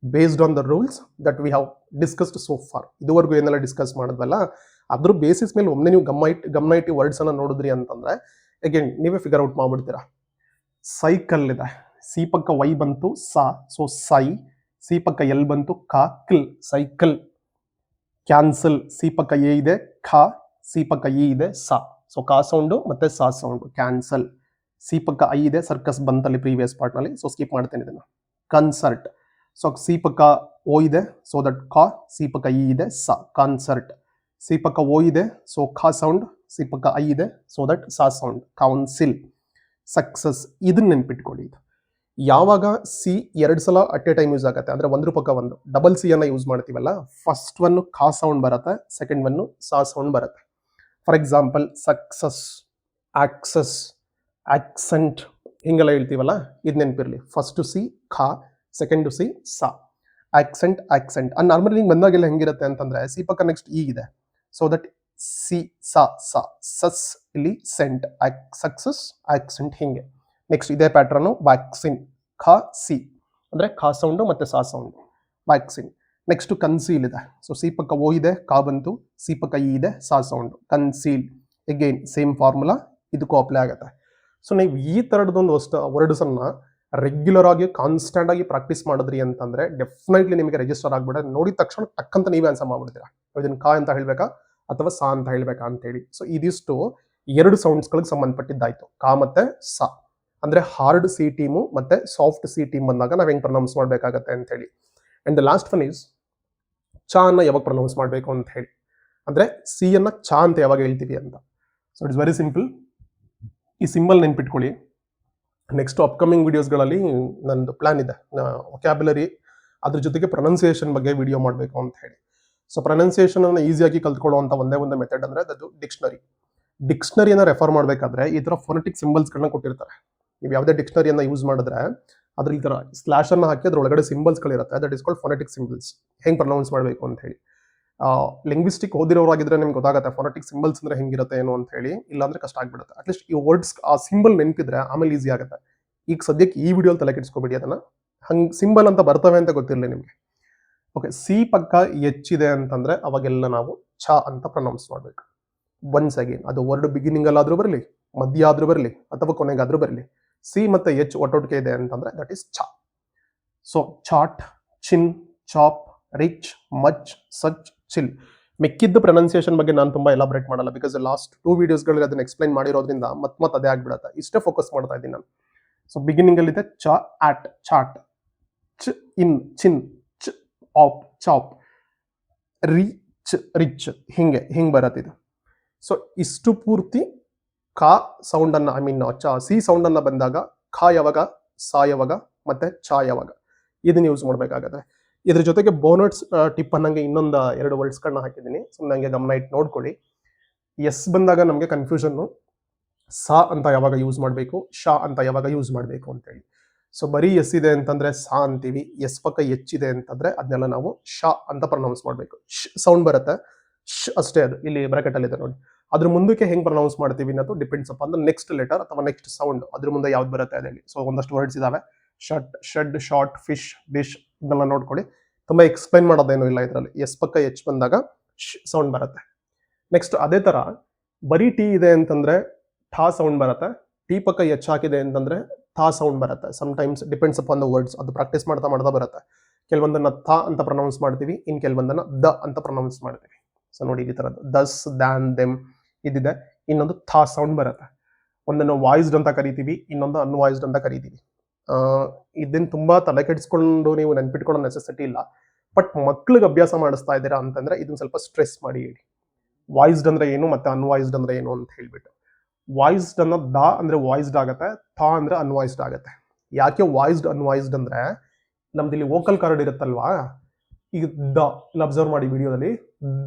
Based on the rules that we have discussed so for. ಇದುವರೆಗೂ ಏನೆಲ್ಲ ಡಿಸ್ಕಸ್ ಮಾಡಿದ್ವಲ್ಲ ಅದ್ರ ಬೇಸಿಸ್ ಮೇಲೆ ಒಮ್ಮೆ ನೀವು ಗಮನ ಇಟ್ಟು ವರ್ಡ್ಸ್ ಅನ್ನ ನೋಡಿದ್ರಿ ಅಂತಂದ್ರೆ ಅಗೇನ್ ನೀವೇ ಫಿಗರ್ ಔಟ್ ಮಾಡ್ಬಿಡ್ತೀರಾ. ಸೈಕಲ್ ಇದೆ, ಸಿ ಪಕ್ಕ ವೈ ಬಂತು ಸಾ, ಸೊ ಸೈ. ಸಿ ಪಕ್ಕ ಎಲ್ ಬಂತು ಕಾ, ಕಿಲ್, ಸೈಕಲ್. ಕ್ಯಾನ್ಸಲ್, ಸಿ ಪಕ್ಕ ಎ ಇದೆ ಖ, ಸಿ ಪಕ್ಕ ಇ ಇದೆ ಸಾ, ಸೊ ಕಾ ಸೌಂಡು ಮತ್ತೆ ಸಾ ಸೌಂಡು, ಕ್ಯಾನ್ಸಲ್. ಸಿ ಪಕ್ಕ ಐ ಇದೆ, ಸರ್ಕಸ್ ಬಂತಲ್ಲಿ ಪ್ರೀವಿಯಸ್ ಪಾರ್ಟ್ನಲ್ಲಿ, ಸೊ ಸ್ಕಿಪ್ ಮಾಡ್ತೇನೆ ಇದನ್ನು. ಕನ್ಸರ್ಟ್, ಸೊ ಸಿ ಪಕ್ಕ ಓ ಇದೆ, ಸೊ ದಟ್ ಕಾ, ಸಿ ಪಕ್ಕ ಇ ಇದೆ ಸಾ, ಕಾನ್ಸರ್ಟ್. ಸಿ ಪಕ್ಕ ಓ ಇದೆ, ಸೊ ಖಾ ಸೌಂಡ್, ಸಿ ಪಕ್ಕ ಐ ಇದೆ, so that saw sound, council. Success, ಇದನ್ನ ನೆನ್ಪಿಟ್ಕೊಳ್ಳಿ. ಇದು ಯಾವಾಗ ಸಿ 2 ಸಲ ಅಟ್ ಎ ಟೈಮ್ ಯೂಸ್ ಆಗುತ್ತೆ, ಅಂದರೆ ಒಂದ್ರ ಪಕ್ಕ ಒಂದು ಡಬಲ್ ಸಿ ಅನ್ನ ಯೂಸ್ ಮಾಡ್ತೀವಲ್ಲ, ಫಸ್ಟ್ ಒನ್ ಖಾ ಸೌಂಡ್ ಬರುತ್ತೆ, ಸೆಕೆಂಡ್ ಒನ್ ಸಾ ಸೌಂಡ್ ಬರುತ್ತೆ. For example success, access, accent ಹಿಂಗೆಲ್ಲ ಹೇಳ್ತೀವಲ್ಲ, ಇದು ನೆನಪಿರಲಿ. ಫಸ್ಟ್ ಸಿ ಖಾ, ಸೆಕೆಂಡ್ ಸಿ ಸಾ, ಆಕ್ಸೆಂಟ್. ನಾರ್ಮಲಿ ನಿಂಗೆ ಬಂದಾಗೆಲ್ಲ ಹೆಂಗಿರುತ್ತೆ ಅಂತಂದ್ರೆ ಸಿ ಪಕ್ಕ ನೆಕ್ಸ್ಟ್ ಇ ಇದೆ, ಸೊ ದಟ್ ಸಿ ಸಾ ಸಾ, ಸಸ್ ಇಲ್ಲಿ ಸೆಂಟ್, ಸಕ್ಸಸ್, ಆಕ್ಸೆಂಟ್ ಹಿಂಗೆ. ನೆಕ್ಸ್ಟ್ ಇದೇ ಪ್ಯಾಟ್ರನು ವ್ಯಾಕ್ಸಿನ್, ಖಾ ಸಿ ಅಂದರೆ ಖಾ ಸೌಂಡು ಮತ್ತು ಸಾ ಸೌಂಡು, ವ್ಯಾಕ್ಸಿನ್. ನೆಕ್ಸ್ಟ್ ಕನ್ಸೀಲ್ ಇದೆ, ಸೊ ಸಿ ಪಕ್ಕ ಓ ಇದೆ, ಕಾ ಬಂತು, ಸಿ ಪಕ್ಕ ಇ ಇದೆ, ಸಾ sound, conceal. Again same formula ಇದಕ್ಕೂ ಅಪ್ಲೈ ಆಗುತ್ತೆ. ಸೊ ನೀವು ಈ ಥರದೊಂದು ವರ್ಡ್ಸನ್ನು ರೆಗ್ಯುಲರ್ ಆಗಿ ಕಾನ್ಸ್ಟೆಂಟ್ ಆಗಿ ಪ್ರಾಕ್ಟೀಸ್ ಮಾಡಿದ್ರಿ ಅಂತಂದ್ರೆ ಡೆಫಿನೆಟ್ಲಿ ನಿಮಗೆ ರಿಜಿಸ್ಟರ್ ಆಗ್ಬಿಡ. ನೋಡಿದ ತಕ್ಷಣ ಟಕ್ಕಂತ ನೀವೇ ಆನ್ಸರ್ ಮಾಡ್ಬಿಡ್ತೀರಾ, ಇದನ್ನ ಕಾ ಅಂತ ಹೇಳ್ಬೇಕಾ ಅಥವಾ ಸಾ ಅಂತ ಹೇಳ್ಬೇಕಾ ಅಂತೇಳಿ. ಸೊ ಇದಿಷ್ಟು 2 ಸೌಂಡ್ಸ್ಗಳಿಗೆ ಸಂಬಂಧಪಟ್ಟಿದ್ದಾಯ್ತು, ಕಾ ಮತ್ತೆ ಸಾ. ಅಂದ್ರೆ ಹಾರ್ಡ್ ಸಿ ಟೀಮು ಮತ್ತೆ ಸಾಫ್ಟ್ ಸಿ ಟೀಮ್ ಬಂದಾಗ ನಾವ್ ಹೆಂಗ್ ಪ್ರೊನೌನ್ಸ್ ಮಾಡ್ಬೇಕಾಗತ್ತೆ ಅಂತ ಹೇಳಿ. And the last one is ಚಾ ಅನ್ನ ಯಾವಾಗ ಪ್ರೊನೌನ್ಸ್ ಮಾಡಬೇಕು ಅಂತ ಹೇಳಿ. ಅಂದ್ರೆ ಸಿ ಅನ್ನ ಚಾ ಅಂತ ಯಾವಾಗ ಹೇಳ್ತೀವಿ ಅಂತ. So it's very simple. ಈ ಸಿಂಬಲ್ ನೆನ್ಪಿಟ್ಕೊಳ್ಳಿ. ನೆಕ್ಸ್ಟ್ ಅಪ್ಕಮಿಂಗ್ ವಿಡಿಯೋಸ್ಗಳಲ್ಲಿ ನಂದು ಪ್ಲಾನ್ ಇದೆ, ವೊಕ್ಯಾಬ್ಯುಲರಿ ಅದ್ರ ಜೊತೆಗೆ ಪ್ರೊನೌನ್ಸಿಯೇಷನ್ ಬಗ್ಗೆ ವಿಡಿಯೋ ಮಾಡಬೇಕು ಅಂತ ಹೇಳಿ. ಸೊ ಪ್ರೊನೌನ್ಸಿಯೇಷನ್ ಅನ್ನು ಈಸಿಯಾಗಿ ಕಲ್ತ್ಕೊಳ್ಳುವಂಥ ಒಂದೇ ಮೆಥಡ್ ಅಂದರೆ ಅದು ಡಿಕ್ಷನರಿಯನ್ನು ರೆಫರ್ ಮಾಡಬೇಕಾದ್ರೆ ಈ ಥರ ಫೊನೆಟಿಕ್ ಸಿಂಬಲ್ಸ್ಗಳನ್ನ ಕೊಟ್ಟಿರ್ತಾರೆ. ನೀವು ಯಾವುದೇ ಡಿಕ್ಷನರಿಯನ್ನು ಯೂಸ್ ಮಾಡಿದ್ರೆ ಅದ್ರ ಈ ಥರ ಸ್ಲ್ಯಾಶ್ ಅನ್ನು ಹಾಕಿ ಅದ್ರ ಒಳಗಡೆ ಸಿಂಬಲ್ಸ್ಗಳಿರುತ್ತೆ, that is called phonetic symbols. ಹೆಂಗೆ ಪ್ರೊನೌನ್ಸ್ ಮಾಡಬೇಕು ಅಂತ ಹೇಳಿ. ಲಿಂಗ್ವಿಸ್ಟಿಕ್ ಓದಿರೋರಾಗಿದ್ರೆ ನಿಮ್ಗೆ ಗೊತ್ತಾಗುತ್ತೆ ಫೊನೆಟಿಕ್ ಸಿಂಬಲ್ಸ್ ಅಂದ್ರೆ ಹೆಂಗಿರುತ್ತೆ ಏನು ಅಂತ ಹೇಳಿ. ಇಲ್ಲಾಂದ್ರೆ ಕಷ್ಟ ಆಗ್ಬಿಡುತ್ತೆ. ಅಟ್ಲೀಸ್ಟ್ ಈ ವರ್ಡ್ಸ್ ಆ ಸಿಂಬಲ್ ನೆನಪಿದ್ರೆ ಆಮೇಲೆ ಈಸಿ ಆಗುತ್ತೆ. ಈಗ ಸದ್ಯಕ್ಕೆ ಈ ವಿಡಿಯೋ ತಲೆ ಕೆಡಿಸ್ಕೊಬೇಡಿ, ಅದನ್ನ ಹಂಗೆ ಸಿಂಬಲ್ ಅಂತ ಬರ್ತವೆ ಅಂತ ಗೊತ್ತಿರಲಿ ನಿಮಗೆ. ಓಕೆ, ಸಿ ಪಕ್ಕ ಹೆಚ್ಚಿದೆ ಅಂತಂದ್ರೆ ಅವಾಗೆಲ್ಲ ನಾವು ಛ ಅಂತ ಪ್ರೊನೌನ್ಸ್ ಮಾಡಬೇಕು. ಒನ್ಸ್ ಅಗೇನ್ ಅದು ವರ್ಡ್ ಬಿಗಿನಿಂಗ್ ಅಲ್ಲಾದ್ರೂ ಬರಲಿ, ಮಧ್ಯ ಆದ್ರೂ ಬರಲಿ ಅಥವಾ ಕೊನೆಗಾದ್ರೂ ಬರಲಿ, ಸಿ ಮತ್ತೆ ಎಚ್ ಒಟ್ಟೊಟ್ಟಿಗೆ ಇದೆ ಅಂತಂದ್ರೆ ದಟ್ ಈಸ್ ಛ. So chat, chin, chop, rich, much, such, chill. ಮಿಕ್ಕಿದ್ದು ಪ್ರೊನೌನ್ಸಿಯೇಷನ್ ಬಗ್ಗೆ ನಾನು ತುಂಬಾ ಎಲಾಬ್ರೇಟ್ ಮಾಡಲ್ಲ, ಬಿಕಾಸ್ ಲಾಸ್ಟ್ 2 ವಿಡಿಯೋಸ್ಗಳಲ್ಲಿ ಅದನ್ನ ಎಕ್ಸ್ಪ್ಲೈನ್ ಮಾಡಿರೋದ್ರಿಂದ ಮತ್ತೆ ಅದೇ ಆಗ್ಬಿಡುತ್ತೆ. ಇಷ್ಟೇ ಫೋಕಸ್ ಮಾಡ್ತಾ ಇದ್ದೀನಿ ನಾನು. ಸೊ ಬಿಗಿನಿಂಗ್ ಅಲ್ಲಿ ಇದೆ ಚ, ಆಟ್, ಚಾಟ್, ಚ್, ಇನ್, ಚಿನ್, ಚ್, ಆಪ್, ಚಾಪ್, ರಿಚ್, ರಿಚ್, ಹಿಂಗೆ ಬರತ್ತಿದೆ. ಸೊ ಇಷ್ಟು ಪೂರ್ತಿ ಕಾ ಸೌಂಡ್ ಅನ್ನ ಸಿ ಸೌಂಡ್ ಅನ್ನ ಬಂದಾಗ ಖಾ ಯಾವಾಗ, ಸಾ ಯಾವಾಗ ಮತ್ತೆ ಚಾ ಯಾವಾಗ ಇದನ್ನ ಯೂಸ್ ಮಾಡಬೇಕಾಗತ್ತೆ. ಇದ್ರ ಜೊತೆಗೆ ಬೋನಟ್ಸ್ ಟಿಪ್ ಅನ್ನಂಗೆ ಇನ್ನೊಂದು 2 ವರ್ಡ್ಸ್ಗಳನ್ನ ಹಾಕಿದ್ದೀನಿ, ಸುಮ್ಮನೆ ಹಂಗೆ ಗಮನ ಇಟ್ಟು ನೋಡ್ಕೊಳ್ಳಿ. ಎಸ್ ಬಂದಾಗ ನಮಗೆ ಕನ್ಫ್ಯೂಷನ್ನು, ಸಾ ಅಂತ ಯಾವಾಗ ಯೂಸ್ ಮಾಡಬೇಕು, ಶಾ ಅಂತ ಯಾವಾಗ ಯೂಸ್ ಮಾಡಬೇಕು ಅಂತೇಳಿ. ಸೊ ಬರೀ ಎಸ್ ಇದೆ ಅಂತಂದ್ರೆ ಸಾ ಅಂತೀವಿ, ಎಸ್ ಪಕ್ಕ ಹೆಚ್ಚಿದೆ ಅಂತಂದ್ರೆ ಅದನ್ನೆಲ್ಲ ನಾವು ಶಾ ಅಂತ ಪ್ರೊನೌನ್ಸ್ ಮಾಡಬೇಕು. ಶ್ ಸೌಂಡ್ ಬರುತ್ತೆ, ಶ್ ಅಷ್ಟೇ, ಅದು ಇಲ್ಲಿ ಬ್ರಾಕೆಟ್ ಅಲ್ಲಿ ಇದೆ ನೋಡಿ. ಅದ್ರ ಮುಂದಕ್ಕೆ ಹೆಂಗ್ ಪ್ರೊನೌನ್ಸ್ ಮಾಡ್ತೀವಿ ಅನ್ನೋದು depends upon the next letter ಅಥವಾ ನೆಕ್ಸ್ಟ್ ಸೌಂಡ್, ಅದ್ರ ಮುಂದೆ ಯಾವ್ದು ಬರುತ್ತೆ ಅದಲ್ಲಿ. ಸೊ ಒಂದಷ್ಟು ವರ್ಡ್ಸ್ ಇದಾವೆ, shut, shed, short, fish, dish, ಇದನ್ನೆಲ್ಲ ನೋಡ್ಕೊಳ್ಳಿ. ತುಂಬಾ ಎಕ್ಸ್ಪ್ಲೈನ್ ಮಾಡೋದೇನು ಇಲ್ಲ ಇದರಲ್ಲಿ. ಎಸ್ ಪಕ್ಕ ಎಚ್ ಬಂದಾಗ ಶ್ ಸೌಂಡ್ ಬರುತ್ತೆ. ನೆಕ್ಸ್ಟ್ ಅದೇ ತರ ಬರೀ ಟಿ ಇದೆ ಅಂತಂದ್ರೆ ಠಾ ಸೌಂಡ್ ಬರುತ್ತೆ. ಟಿ ಪಕ್ಕ ಎಚ್ ಹಾಕಿದೆ ಅಂತಂದ್ರೆ ಥಾ ಸೌಂಡ್ ಬರುತ್ತೆ. Sometimes depends upon the words, ಅದು ಪ್ರಾಕ್ಟೀಸ್ ಮಾಡ್ತಾ ಮಾಡ್ತಾ ಬರುತ್ತೆ. ಕೆಲವೊಂದನ್ನ ಥ ಅಂತ ಪ್ರೊನೌನ್ಸ್ ಮಾಡ್ತೀವಿ, ಇನ್ ಕೆಲವೊಂದನ್ನ ದ ಅಂತ ಪ್ರೊನೌನ್ಸ್ ಮಾಡ್ತೀವಿ. ಸೊ ನೋಡಿ ಈ ತರದ್ದು ದಸ್, ದ್ಯಾನ್, ದೆಮ್ ಇದಿದೆ. ಇನ್ನೊಂದು ಥಾ ಸೌಂಡ್ ಬರುತ್ತೆ. ಒಂದನ್ನು ವಾಯ್ಸ್ಡ್ ಅಂತ ಕರಿತೀವಿ, ಇನ್ನೊಂದು ಅನ್ವಾಯ್ಸ್ಡ್ ಅಂತ ಕರಿತೀವಿ. ಇದನ್ನ ತುಂಬಾ ತಲೆ ಕೆಡಿಸ್ಕೊಂಡು ನೀವು ನೆನ್ಪಿಟ್ಕೊಳ್ಳೋ ನೆಸೆಸಿಟಿ ಇಲ್ಲ. ಬಟ್ ಮಕ್ಳಿಗೆ ಅಭ್ಯಾಸ ಮಾಡಿಸ್ತಾ ಇದ್ದೀರಾ ಅಂತಂದ್ರೆ ಇದನ್ನ ಸ್ವಲ್ಪ ಸ್ಟ್ರೆಸ್ ಮಾಡಿ ಹೇಳಿ. ವಾಯ್ಸ್ಡ್ ಅಂದ್ರೆ ಏನು ಮತ್ತೆ ಅನ್ವಾಯ್ಸ್ಡ್ ಅಂದ್ರೆ ಏನು ಅಂತ ಹೇಳ್ಬಿಟ್ಟು. ವಾಯ್ಸ್ಡ್ ಅನ್ನೋ ದ ಅಂದ್ರೆ ವಾಯ್ಸ್ಡ್ ಆಗತ್ತೆ, ಥಾ ಅಂದ್ರೆ ಅನ್ವಾಯ್ಸ್ಡ್ ಆಗತ್ತೆ. ಯಾಕೆ ವಾಯ್ಸ್ಡ್ ಅನ್ವಾಯ್ಸ್ಡ್ ಅಂದ್ರೆ ನಮ್ದು ಇಲ್ಲಿ ವೋಕಲ್ ಕಾರ್ಡ್ ಇರುತ್ತಲ್ವಾ, ಈಗ ದ ಇಲ್ಲಿ ಅಬ್ಸರ್ವ್ ಮಾಡಿ ವಿಡಿಯೋದಲ್ಲಿ,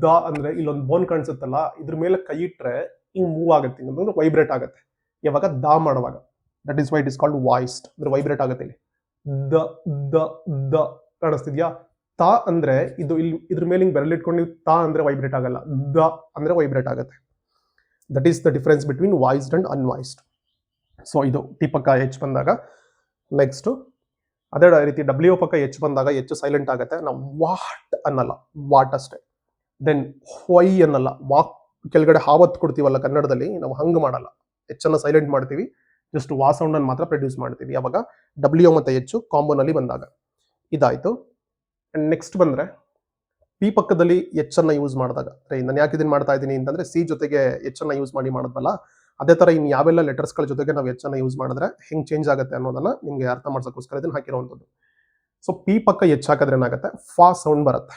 ದ ಅಂದ್ರೆ ಇಲ್ಲೊಂದು ಬೋನ್ ಕಾಣಿಸುತ್ತಲ್ಲ, ಇದ್ರ ಮೇಲೆ ಕೈ ಇಟ್ರೆ ಹಿಂಗ್ ಮೂವ್ ಆಗುತ್ತೆ, ಅಂದ್ರೆ ವೈಬ್ರೇಟ್ ಆಗುತ್ತೆ ಯಾವಾಗ ದ ಮಾಡುವಾಗ. That is why it is called voiced, ಅಂದ್ರೆ ವೈಬ್ರೇಟ್ ಆಗುತ್ತೆ. ಇಲ್ಲಿ ದ ದ ದ ಕಾಣಿಸ್ತಿದ್ಯಾ? ತ ಅಂದ್ರೆ ಇದು ಇಲ್ಲಿ ಇದ್ರ ಮೇಲೆ ಹಿಂಗ್ ಬೆರಳಿಟ್ಕೊಂಡು ತ ಅಂದ್ರೆ ವೈಬ್ರೇಟ್ ಆಗಲ್ಲ, ದ ಅಂದ್ರೆ ವೈಬ್ರೇಟ್ ಆಗುತ್ತೆ. That is the difference between voiced and unvoiced. So ಇದು ಟಿ ಪಕ್ಕ ಎಚ್ ಬಂದಾಗ. ನೆಕ್ಸ್ಟ್ ಅದೇ ರೀತಿ ಡಬ್ಲ್ಯೂ ಪಕ್ಕ ಎಚ್ ಬಂದಾಗ ಎಚ್ ಸೈಲೆಂಟ್ ಆಗುತ್ತೆ. ನಾವು ವಾಟ್ ಅನ್ನಲ್ಲ, ವಾಟ್ ಅಷ್ಟೇ. ದೆನ್ ವೈ ಅನ್ನಲ್ಲ, ವಾಕ್ ಕೆಳಗಡೆ ಹಾವತ್ ಕೊಡ್ತೀವಲ್ಲ ಕನ್ನಡದಲ್ಲಿ, ನಾವು ಹಂಗ್ ಮಾಡಲ್ಲ. ಎಚ್ ಅನ್ನ ಸೈಲೆಂಟ್ ಮಾಡ್ತೀವಿ, ಜಸ್ಟ್ ವಾ ಸೌಂಡ್ ಅನ್ನು ಮಾತ್ರ ಪ್ರೊಡ್ಯೂಸ್ ಮಾಡ್ತೀವಿ ಯಾವಾಗ ಡಬ್ಲ್ಯೂ ಮತ್ತೆ ಎಚ್ ಕಾಂಬೋನಲ್ಲಿ ಬಂದಾಗ. ಇದಾಯ್ತು. ನೆಕ್ಸ್ಟ್ ಬಂದ್ರೆ ಪಿ ಪಕ್ಕದಲ್ಲಿ ಎಚ್ ಅನ್ನ ಯೂಸ್ ಮಾಡಿದಾಗ, ನಾನು ಯಾಕೆ ಇದನ್ನ ಮಾಡ್ತಾ ಇದ್ದೀನಿ ಅಂತಂದ್ರೆ ಸಿ ಜೊತೆಗೆ ಎಚ್ ಅನ್ನ ಯೂಸ್ ಮಾಡಿದ್ವಲ್ಲ, ಅದೇ ತರ ಇನ್ನು ಯಾವೆಲ್ಲ ಲೆಟರ್ಸ್ಗಳ ಜೊತೆಗೆ ನಾವು ಎಚ್ ಅನ್ನ ಯೂಸ್ ಮಾಡಿದ್ರೆ ಹೆಂಗ್ ಚೇಂಜ್ ಆಗುತ್ತೆ ಅನ್ನೋದನ್ನ ನಿಮ್ಗೆ ಅರ್ಥ ಮಾಡ್ಸೋಕ್ಕೋಸ್ಕರ ಇದನ್ನ ಹಾಕಿರುವಂಥದ್ದು. ಸೊ ಪಿ ಪಕ್ಕ ಎಚ್ ಹಾಕಿದ್ರೆ ಏನಾಗುತ್ತೆ, ಫಾ ಸೌಂಡ್ ಬರುತ್ತೆ.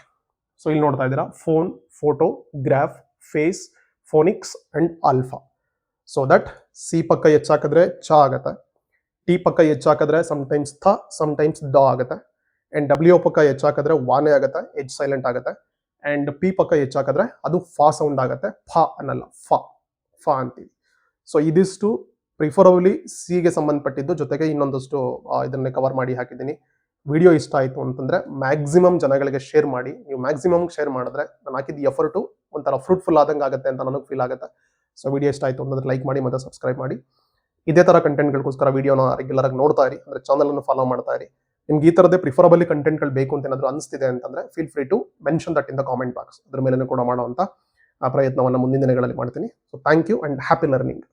ಸೊ ಇಲ್ಲಿ ನೋಡ್ತಾ ಇದ್ದೀರಾ, phone, photo, graph, face, phonics and alpha. So that C ಪಕ್ಕ ಎಚ್ ಹಾಕಿದ್ರೆ ಚ ಆಗುತ್ತೆ, ಟಿ ಪಕ್ಕ ಎಚ್ ಹಾಕಿದ್ರೆ ಸಮಟೈಮ್ಸ್ ಥ, ಸಮಟೈಮ್ಸ್ ದ ಆಗುತ್ತೆ. ಅಂಡ್ ಡಬ್ಲ್ಯೂ ಪಕ್ಕ ಎಚ್ ಹಾಕಿದ್ರೆ ವಾನೆ ಆಗುತ್ತೆ, ಎಚ್ ಸೈಲೆಂಟ್ ಆಗುತ್ತೆ. ಅಂಡ್ ಪಿ ಪಕ್ಕ ಎಚ್ ಹಾಕಿದ್ರೆ ಅದು ಫಾ ಸೌಂಡ್ ಆಗುತ್ತೆ, ಫಾ ಅನ್ನಲ್ಲ, ಫಾ ಫಾ ಅಂತೀವಿ. ಸೊ ಇದಿಷ್ಟು ಪ್ರಿಫರಬಲಿ ಸಿಗೆ ಸಂಬಂಧಪಟ್ಟಿದ್ದು. ಜೊತೆಗೆ ಇನ್ನೊಂದಷ್ಟು ಇದನ್ನೇ ಕವರ್ ಮಾಡಿ ಹಾಕಿದ್ದೀನಿ. ವಿಡಿಯೋ ಇಷ್ಟ ಆಯಿತು ಅಂತಂದ್ರೆ ಮ್ಯಾಕ್ಸಿಮಮ್ ಜನಗಳಿಗೆ ಶೇರ್ ಮಾಡಿ. ನೀವು ಮ್ಯಾಕ್ಸಿಮಮ್ ಶೇರ್ ಮಾಡಿದ್ರೆ ನಾನು ಹಾಕಿದ ಎಫರ್ಟು ಒಂಥರ ಫ್ರೂಟ್ಫುಲ್ ಆದಂಗೆ ಆಗುತ್ತೆ ಅಂತ ನನಗೆ ಫೀಲ್ ಆಗುತ್ತೆ. ಸೊ ವಿಡಿಯೋ ಇಷ್ಟ ಆಯಿತು ಅಂತಂದ್ರೆ ಲೈಕ್ ಮಾಡಿ ಮತ್ತೆ ಸಬ್ಸ್ಕ್ರೈಬ್ ಮಾಡಿ. ಇದೇ ಥರ ಕಂಟೆಂಟ್ಗಳಿಗೋಸ್ಕರ ವಿಡಿಯೋನ ರೆಗ್ಯುಲರ್ ಆಗಿ ನೋಡ್ತಾ ಇರಿ, ಅಂದರೆ ಚಾನಲನ್ನು ಫಾಲೋ ಮಾಡ್ತಾ ಇರಿ. ನಿಮ್ಗೆ ಈ ಥರದೇ ಪ್ರಿಫರಬಲಿ ಕಂಟೆಂಟ್ಗಳು ಬೇಕು ಅಂತ ಏನಾದರೂ ಅನಿಸ್ತಿದೆ ಅಂತಂದ್ರೆ feel free to mention that in the comment box. ಅದ್ರ ಮೇಲೆ ಕೂಡ ಮಾಡುವಂಥ ಪ್ರಯತ್ನವನ್ನು ಮುಂದಿನ ದಿನಗಳಲ್ಲಿ ಮಾಡ್ತೀನಿ. So thank you and happy learning.